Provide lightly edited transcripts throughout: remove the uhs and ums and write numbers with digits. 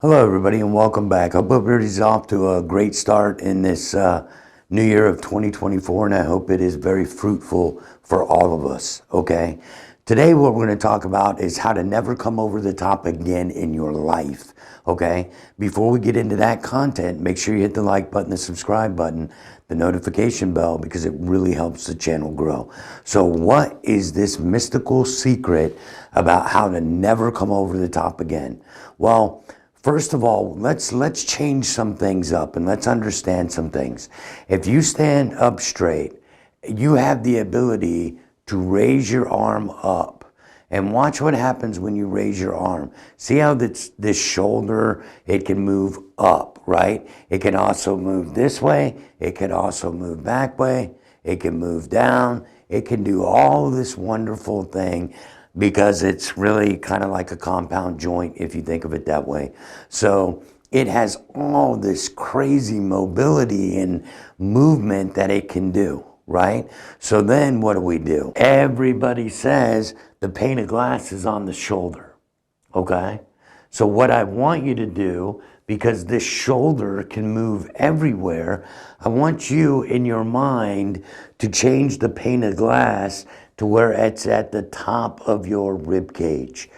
Hello, everybody, and welcome back. I hope everybody's off to a great start in this new year of 2024, and I hope it is very fruitful for all of us, okay? Today, what we're going to talk about is how to never come over the top again in your life, okay? Before we get into that content, make sure you hit the like button, the subscribe button, the notification bell, because it really helps the channel grow. So what is this mystical secret about how to never come over the top again? Well, first of all, let's change some things up and let's understand some things. If you stand up straight, you have the ability to raise your arm up. And watch what happens when you raise your arm. See how this shoulder, it can move up, right? It can also move this way. It can also move back way. It can move down. It can do all this wonderful thing, because it's really kind of like a compound joint if you think of it that way. So it has all this crazy mobility and movement that it can do, right? So then what do? Everybody says the pane of glass is on the shoulder, okay? So what I want you to do, because this shoulder can move everywhere, I want you in your mind to change the pane of glass to where it's at the top of your rib cage.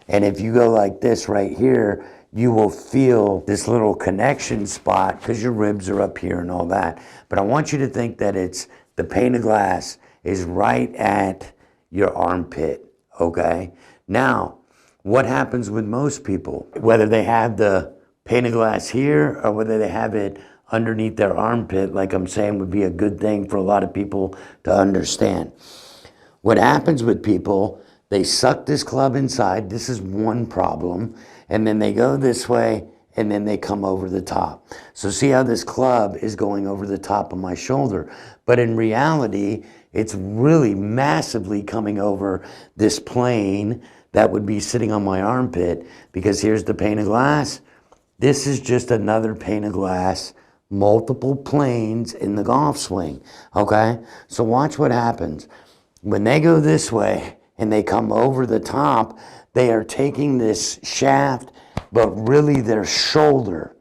And if you go like this right here, you will feel this little connection spot because your ribs are up here and all that. But I want you to think that it's the pane of glass is right at your armpit, okay? Now, what happens with most people, whether they have the pane of glass here or whether they have it underneath their armpit, like I'm saying would be a good thing for a lot of people to understand. What happens with people, they suck this club inside. This is one problem. And then they go this way and then they come over the top. So see how this club is going over the top of my shoulder. But in reality, it's really massively coming over this plane that would be sitting on my armpit, because here's the pane of glass. This is just another pane of glass, multiple planes in the golf swing, okay? So watch what happens. When they go this way and they come over the top, they are taking this shaft, but really their shoulder.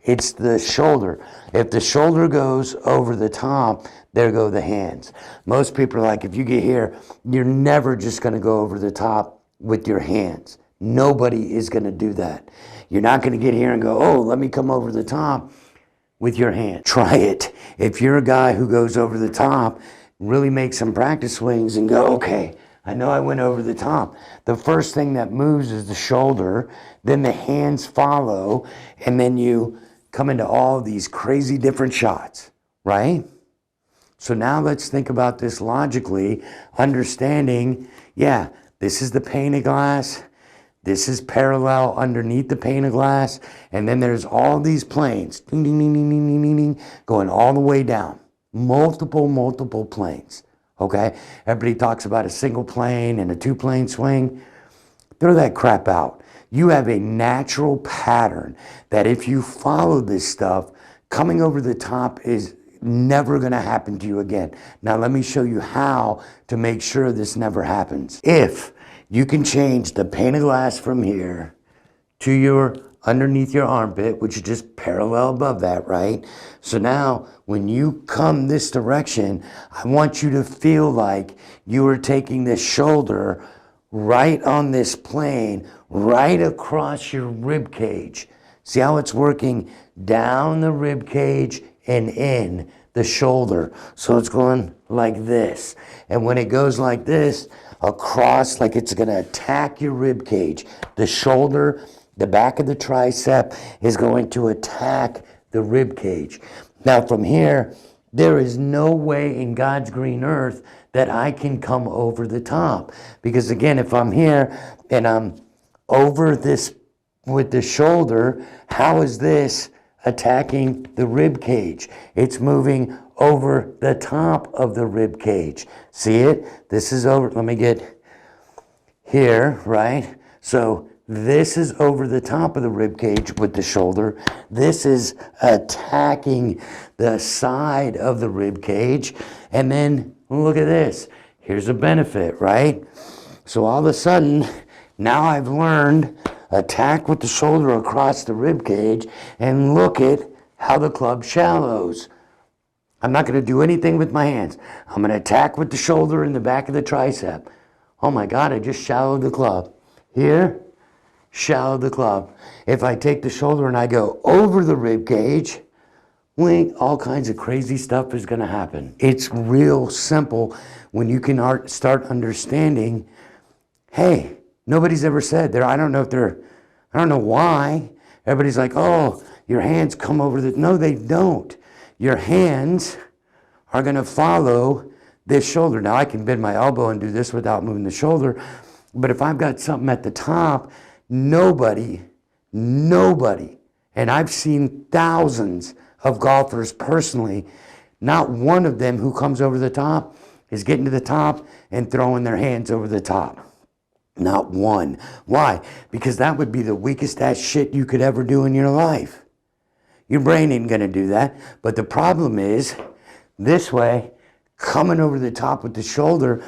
It's the shoulder. If the shoulder goes over the top, there go the hands. Most people are like, if you get here, you're never just going to go over the top with your hands. Nobody is going to do that. You're not going to get here and go, oh, let me come over the top with your hand. Try it. If you're a guy who goes over the top, really make some practice swings and go, okay, I know I went over the top. The first thing that moves is the shoulder, then the hands follow, and then you come into all these crazy different shots, right? So now let's think about this logically, understanding, yeah, this is the pane of glass, this is parallel underneath the pane of glass, and then there's all these planes, ding, ding, ding, ding, ding, ding, ding, going all the way down. Multiple planes, okay? Everybody talks about a single plane and a two-plane swing. Throw that crap out. You have a natural pattern that if you follow this stuff, coming over the top is never going to happen to you again. Now, let me show you how to make sure this never happens. If you can change the pane of glass from here to your underneath your armpit, which is just parallel above that, right? So now when you come this direction, I want you to feel like you are taking this shoulder right on this plane, right across your rib cage. See how it's working down the rib cage and in the shoulder. So it's going like this. And when it goes like this, across, like it's going to attack your rib cage. The shoulder, the back of the tricep is going to attack the rib cage. Now from here, there is no way in God's green earth that I can come over the top. Because again, if I'm here and I'm over this with the shoulder, how is this attacking the rib cage? It's moving over the top of the rib cage. See it? This is over. Let me get here, right? So this is over the top of the rib cage with the shoulder. This is attacking the side of the rib cage. And then look at this. Here's a benefit, right? So all of a sudden, now I've learned attack with the shoulder across the rib cage, and look at how the club shallows. I'm not going to do anything with my hands. I'm going to attack with the shoulder in the back of the tricep. Oh my God, I just shallowed the club. Here, shallow the club. If I take the shoulder and I go over the rib cage, wink, all kinds of crazy stuff is going to happen. It's real simple when you can start understanding, hey, nobody's ever said there. I don't know why. Everybody's like, oh, your hands come over the, no, they don't. Your hands are going to follow this shoulder. Now I can bend my elbow and do this without moving the shoulder. But if I've got something at the top, nobody, and I've seen thousands of golfers personally, not one of them who comes over the top is getting to the top and throwing their hands over the top. Not one. Why? Because that would be the weakest ass shit you could ever do in your life. Your brain ain't gonna do that. But the problem is, this way, coming over the top with the shoulder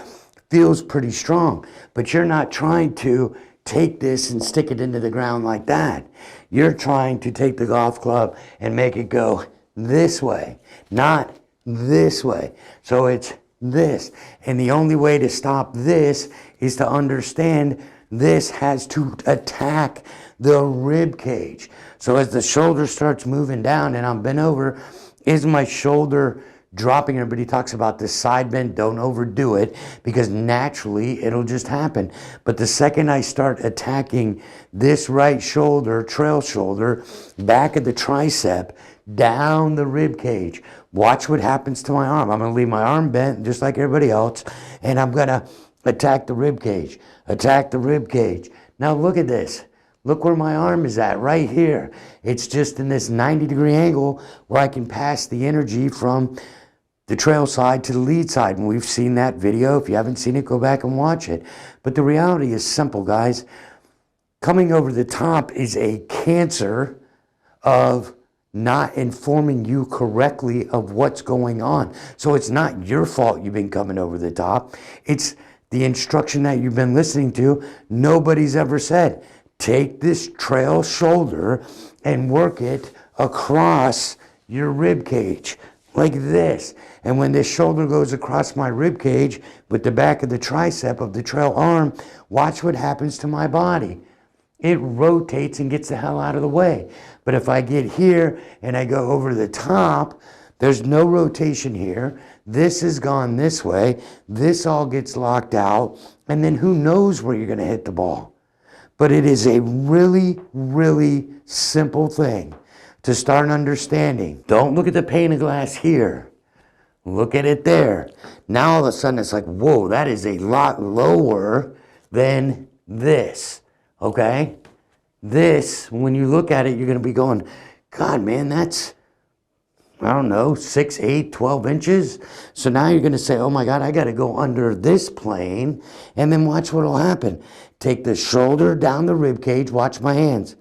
feels pretty strong. But you're not trying to take this and stick it into the ground like that. You're trying to take the golf club and make it go this way, not this way. So it's this. And the only way to stop this is to understand this has to attack the rib cage. So as the shoulder starts moving down and I'm bent over, is my shoulder dropping? Everybody talks about this side bend. Don't overdo it, because naturally it'll just happen. But the second I start attacking this right shoulder, trail shoulder, back of the tricep, down the rib cage, watch what happens to my arm. I'm going to leave my arm bent just like everybody else, and I'm going to attack the rib cage, attack the rib cage. Now look at this. Look where my arm is at, right here. It's just in this 90-degree angle where I can pass the energy from the trail side to the lead side. And we've seen that video. If you haven't seen it, go back and watch it. But the reality is simple, guys. Coming over the top is a cancer of not informing you correctly of what's going on. So it's not your fault you've been coming over the top. It's the instruction that you've been listening to. Nobody's ever said, take this trail shoulder and work it across your rib cage like this. And when this shoulder goes across my rib cage with the back of the tricep of the trail arm, watch what happens to my body. It rotates and gets the hell out of the way. But if I get here and I go over the top, there's no rotation here. This has gone this way. This all gets locked out. And then who knows where you're going to hit the ball. But it is a really, really simple thing to start understanding. Don't look at the pane of glass here. Look at it there. Now all of a sudden it's like, whoa, that is a lot lower than this. Okay? This, when you look at it, you're going to be going, God, man, that's, I don't know, 6, 8, 12 inches. So now you're going to say, oh my God, I got to go under this plane. And then watch what will happen. Take the shoulder down the rib cage. Watch my hands.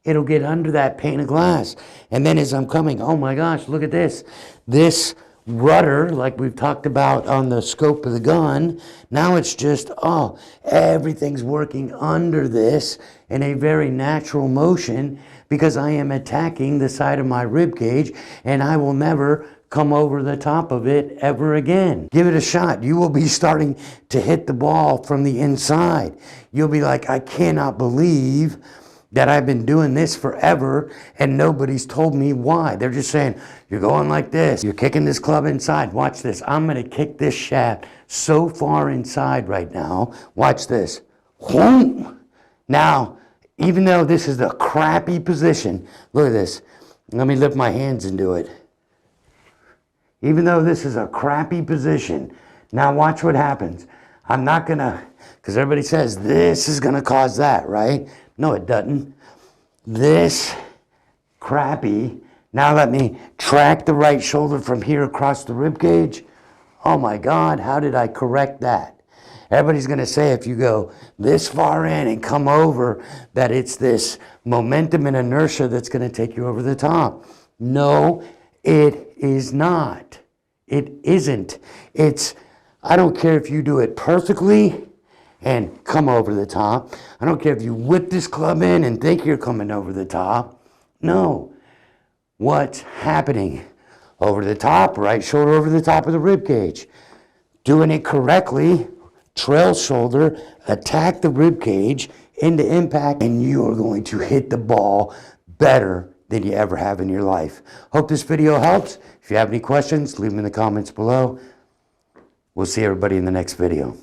It'll get under that pane of glass. And then as I'm coming, oh my gosh, look at this. This rudder, like we've talked about on the scope of the gun, now it's just, oh, everything's working under this in a very natural motion because I am attacking the side of my rib cage, and I will never come over the top of it ever again. Give it a shot. You will be starting to hit the ball from the inside. You'll be like, I cannot believe that I've been doing this forever and nobody's told me why. They're just saying, you're going like this. You're kicking this club inside. Watch this. I'm going to kick this shaft so far inside right now. Watch this. Now, even though this is a crappy position, look at this. Let me lift my hands and do it. Even though this is a crappy position, now watch what happens. I'm not going to, because everybody says this is going to cause that, right? No, it doesn't. This crappy. Now let me track the right shoulder from here across the rib cage. Oh my God, how did I correct that? Everybody's going to say if you go this far in and come over that it's this momentum and inertia that's going to take you over the top. No, it is not. It isn't. It's, I don't care if you do it perfectly and come over the top. I don't care if you whip this club in and think you're coming over the top. No. What's happening? Over the top, right shoulder over the top of the rib cage. Doing it correctly, trail shoulder, attack the rib cage into impact, and you are going to hit the ball better than you ever have in your life. Hope this video helps. If you have any questions, leave them in the comments below. We'll see everybody in the next video.